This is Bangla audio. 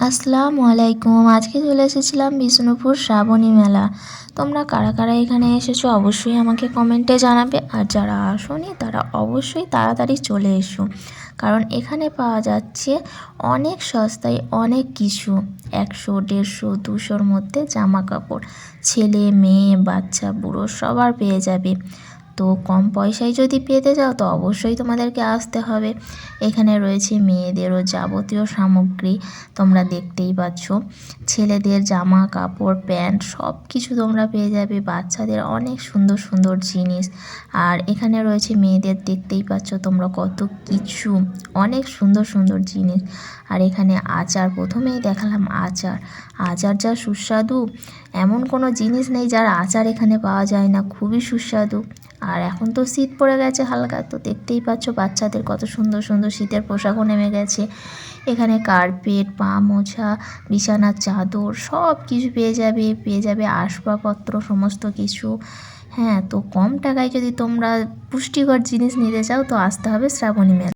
আসসালামু আলাইকুম। আজকে চলে এসেছিলাম বিষ্ণুপুর শ্রাবণী মেলা। তোমরা কারা কারা এখানে এসেছো অবশ্যই আমাকে কমেন্টে জানাবে, আর যারা আসোনি তারা অবশ্যই তাড়াতাড়ি চলে এসো, কারণ এখানে পাওয়া যাচ্ছে অনেক সস্তায় অনেক কিছু। 100, 150, 200-র মধ্যে জামা কাপড় ছেলে মেয়ে বাচ্চা বুড়ো সবার পেয়ে যাবে। তো কম পয়সায় যদি পেতে চাও তো অবশ্যই তোমাদেরকে আসতে হবে। এখানে রয়েছে মেয়েদেরও যাবতীয় সামগ্রী, তোমরা দেখতেই পাচ্ছ। ছেলেদের জামা কাপড় প্যান্ট সব কিছু তোমরা পেয়ে যাবে, বাচ্চাদের অনেক সুন্দর সুন্দর জিনিস। আর এখানে রয়েছে মেয়েদের, দেখতেই পাচ্ছ তোমরা কত কিছু, অনেক সুন্দর সুন্দর জিনিস। আর এখানে আচার, প্রথমেই দেখালাম আচার। আচার যা সুস্বাদু, এমন কোনো জিনিস নেই যার আচার এখানে পাওয়া যায় না, খুবই সুস্বাদু। আর এখন তো শীত পড়ে গেছে হালকা, তো দেখতেই পাচ্ছ বাচ্চাদের কত সুন্দর সুন্দর শীতের পোশাকও নেমে গেছে। এখানে কার্পেট, পা মোছা, বিছানার চাদর সব কিছু পেয়ে যাবে আসবাবপত্র সমস্ত কিছু। হ্যাঁ, তো কম টাকায় যদি তোমরা পুষ্টিকর জিনিস নিতে চাও তো আসতে হবে শ্রাবণী মেলা।